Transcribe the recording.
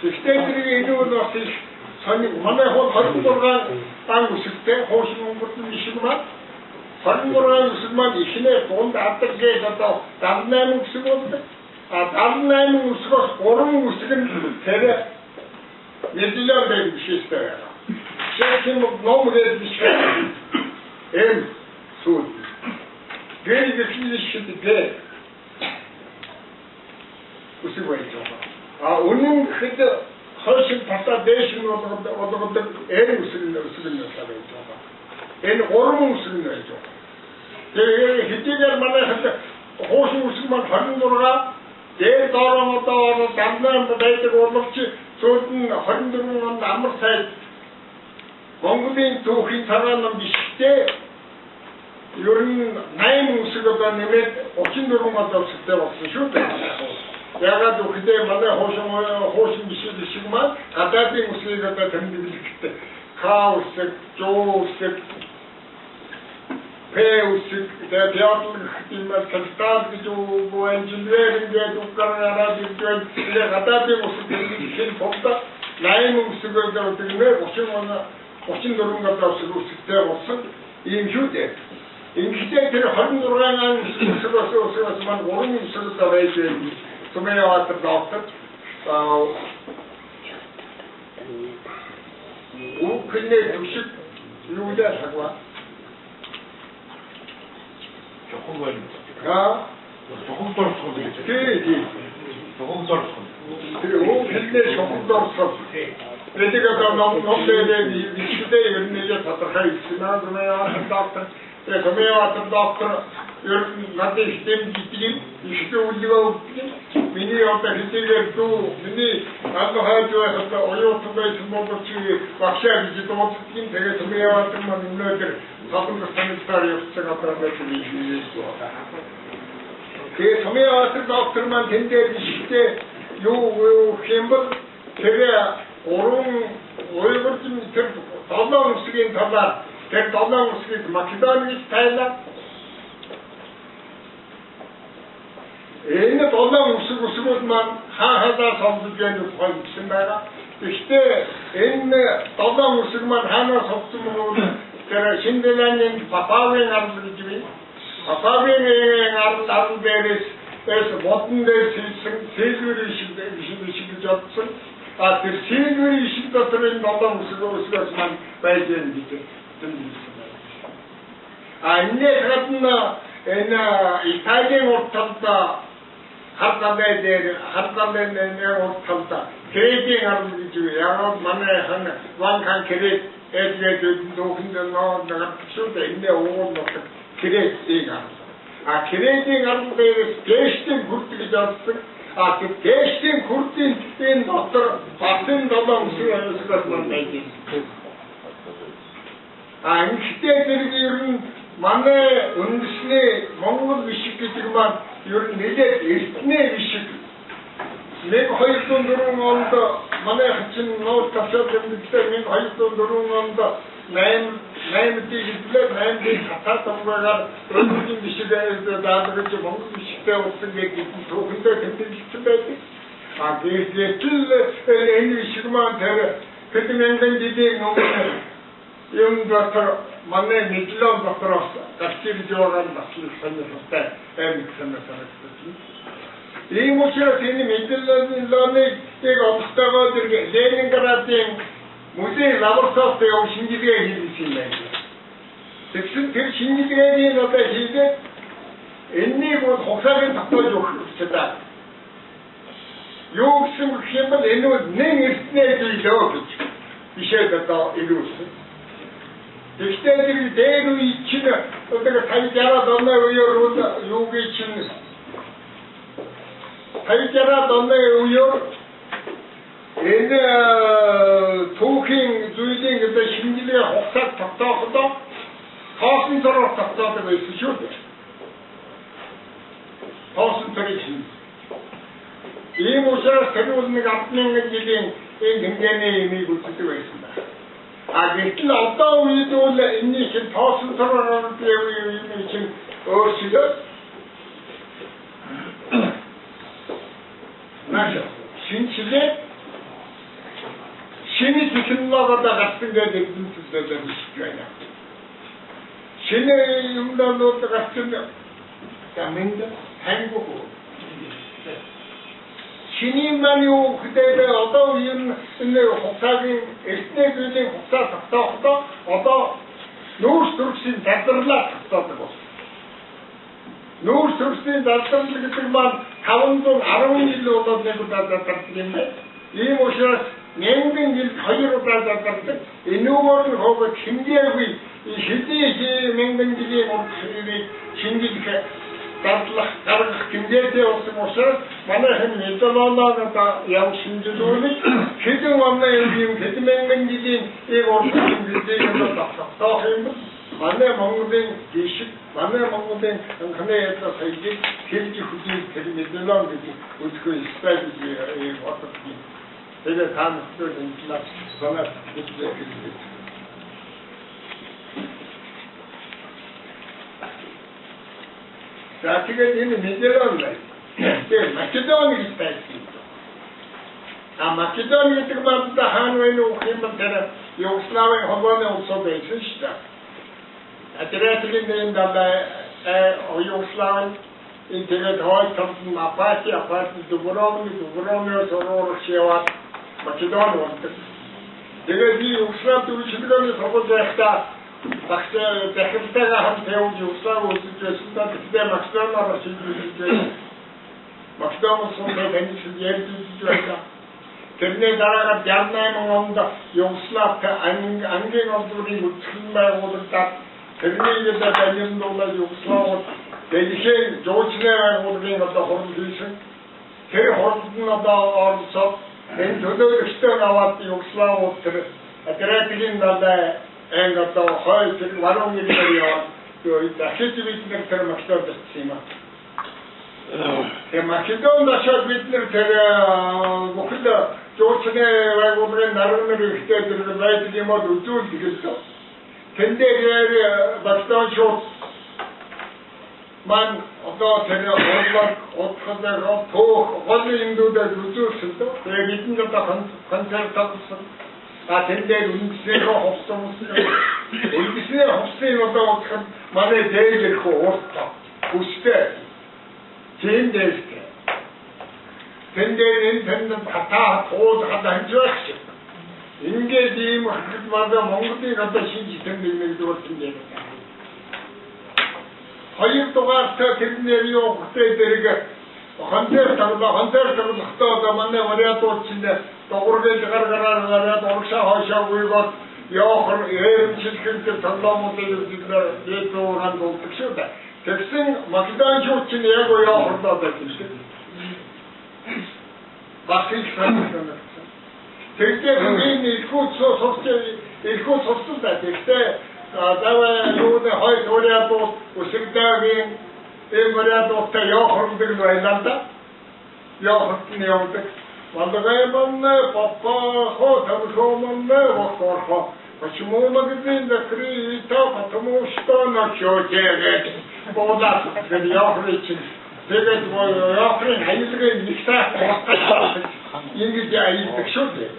Ихтэй илүү бас их сонир манай хол 26 ан үсэгтэй хоошин өнгөрсөн ишиг маань 26 үсэг маань ихнээ дунд авдаг гэж одоо 78 үсэг болдог. 78 үсгээс 3 үсэг нь тэр нэрлэлээр байх бишээстэй байна. Шийдэх номер биш. Суд. Гэрэг физический үсэг байж байгаа. Үнэн хэд хойшин тасаа дээш нь болгодог үсэг нь байж байгаа. Энэ 3 үсэг нь байж байгаа. Тэгээ хэдийгээр манай хоошин үсэг маань 26 дээр доороо дамнаа байдаг боловч сүүлд нь 24 онд амар сайд Монголын түүхийн цагаан нам биштэй ер нь 8 үсэг одоо нэмээд 34 онд үсэгтэй болсон шүү дээ. Ягаад үхэдээ манай хоошин бишиг маань гадаадын үсгийг одоо тэмдэглэхдээ хаусэг, жоосэг, пэусэг, тэатрын хэмээн капитал гэж юу инженер ингээд угаараа дийдвэн гадаадын үсэг тэмдэглэх fogda 8 үсгээр дөрөвдөгнөө 34 гадаа үсэгтэй болсон ийм шүү дээ. Ингээд тэр 26 үсгээс маань 3 үсгээр байж байна. Сумеяатар доктор укне түшиг юудаа сагва 조금 걸리. 조금 덜 네. 조금 덜 그리고 근데 조금 덜 그러니까 너무너무 이시대 이런 다들 있으나 그러면 닥터 그러면 닥터 나한테 시스템 기능 이시대 우리가 미니 어떤 시스템도 미니 나도 하여서 어려움도 좀 뭐지 박시아지도 못긴 되게 그러면 좀만 있는 사람 같은 스타일이 없어가 그러면 그 소매와 닥터만 된대 시대 요 캠버 제가 오른 얼굴 좀 달랑 쓰긴 달라 그 달랑 쓰긴 마키다니 스타일라 얘는 달랑 쓰고만 하하다 섬주견을 보이신다라 이때 얘는 달랑 쓰고만 하나 섬주면 제가 신대장님 파파웨 나는 집이 파파웨 나는 데레스 그래서 모든 데 세율이 시기졌어 그 세율이 시기졌으면 너무 쓰고만 발견이 이제 그렇구나 이탈리아 못한다 하다면 내가 못한다 계획이 하는 게 양어 만에 하는 완강 계획 애들도 근데 너 내가 필요도 있네 오고 너 계획이가 계획이 하는 데 대신 굵게 잡았어 그 대신 굵게 어떤 받은 거만 무슨 것만 되지 그때들이 만에 은신의 몽골 위식이지만 이런 내제 일신의 위식 내가 허일도 누르면다 만에 같은 너 답변되는 때문에 허일도 누르면다 나임 뒤집래 나임 갖다 담아가 은신 위식에 나들지 몽골 위식에 없은 게 또 근데 싶은데 그게 틀 애니 위식만 되게 그때 맹장지지 너무 yung doktor manne mitlan doktor kastir joran nasıl sanırsa sanırsa iyi moçera seni mitlanlarını tek apıstaga dirge lenin karatin muze laboratoryada o şimdiye gidilsinler teksin bir şimdiye değil o da hizmet enni bu hoksagen takma yok seda yoksun kıyımın eni ne üstüne değil bir şey de daha eliyorsun 엑스테이터이 대로 이치는 어떻게 타이자라 donne uyuyor yoga için 타이자라 donne uyuyor 토킹 주의된 그때 심지에 혹삭 닥터도 가슴처럼 닥터가 있으셔 가슴처럼 이 모습을 새로운 같은 게 지금 이 굉장히 의미가 있습니다. 그때 어떤 위도 있니 지금 가슴처럼 되어 지금 어시가 나죠. 신치제 Шинэ технологиудаа гарсан гэдэг эзэмшүүлээд байна. Шинэ юмнууд гарсан таминд хайгуу. Шинийн маань юу гэдэг одоо энэ хугацаагийн эртний зүйлийн хугацаа тогтоохдоо одоо нүүрс төрөсийн залбирлаа тогтоодог болсон. Нүүрс төрөсийн залбирал гэдэг маань 510 жил болоод нэг удаа залбирдаг юм байна. Ийм учраас 1000 жилд 2 удаа залбирдаг. Энүүгээр нь хогод хэмжээгүй хэдий 1000 жилийн урдыг шинжлэх дардлах гаргах хэмжээтэй болсон учраас манай хэн методологиудаа явж шинжилүүлж хэдэн онны юм хэдэн мянган жилийн ийм урдыг хэмжээтэй тогтоох юм. Манай Монголын жишг, манай Монголын анхны ядаа саяжиг хэлж хүлээж тэр методологи гэж үзэхгүй стайл гэж боддог. Тэгээд таамаглал инфляц санаа хэлдэг. За тэгээд энэ методологи тэр Македоны стайл. Македоны гэдэг маань хаан войны ухимд тэр Югославийн холбооны улсууд байсан шүү дээ. Адреслин Югославийн интернет хойтон апати Дубровны сороршеват Македоны болдог. Тэгээд би Югослав төвчдгөөний сургууль байхдаа багш захиралтайгаа хамт явж Югослав үзэж байсан. Тэгээд Македоноор шийдвэрлэж байсан. Македоны сүнсээ танилцж ярьж байсан. Тэрний дараагаар 68 онд Югославт ангийн олдврыг үзхэн байгуулагдаад тэрнийг дамжуулаад Югославд дэлхийн жуулчны байгууллагын одоо хурал хийсэн. Тэр хуралд нь одоо оролцоод энэ төлөөлөгчтэй аваад Югославд тэр Адриатикийн далай анги одоо хойд тэр варон нэр яваад дахиж бид нэр тэр Македонд ирсэн юм аа. Македонд очоод бид нэр тэр бүхэл жуулчны байгууллагын нарны ихтэй тэр байдаг юм уу үзүүлдэг гэсэн. Тэндээр Македон шууд ман одоо тэр хорлог утгатай тоох голын юмдуудад үзүүлсэн дөө. Тэгээд бидэнд одоо концерт тавьсан. Тэндээр үндэснээ ховсон. Үндэснээ ховсон одоо утгад манай дээд ирэх ууртаа. Үстэй. Тэндээс. Тэндээр энэ тэнд хатаа тууд хадамжаач. Ингээд ийм хэсэг мада Монголын одоо шинжлэх ухааны дурсан юм. Хоёр дугаартай тэрнэр юу хөтэй дэрэг концерт тоглохдоо манай вариатууд чинь дугуйг гараад урагшаа хоошоо гүйгод явахар эрэмчлэхэд тоглоомуудыг үзүүлээд дуугаад болдог шүү дээ. Тэгсэн Македончууд чинь яг явахардаа байсан шүү дээ. Багшийн санаа. Тэгтээ энэ илхүүц сурсан да. Тэгтээ даваа юуны хойд вариатууд үсэгдээгийн энэ вариатуудтай явахдаг нь байлаа. Явахтны явдаг. Вандагайман папа хо тамшоман вахорхо. Почему магазин закрыт? Потому что ночёте. Бода явахрыч. Тэгээд явахрын аюулгүй нэгтэй ингэж аяйдаг шүү дээ.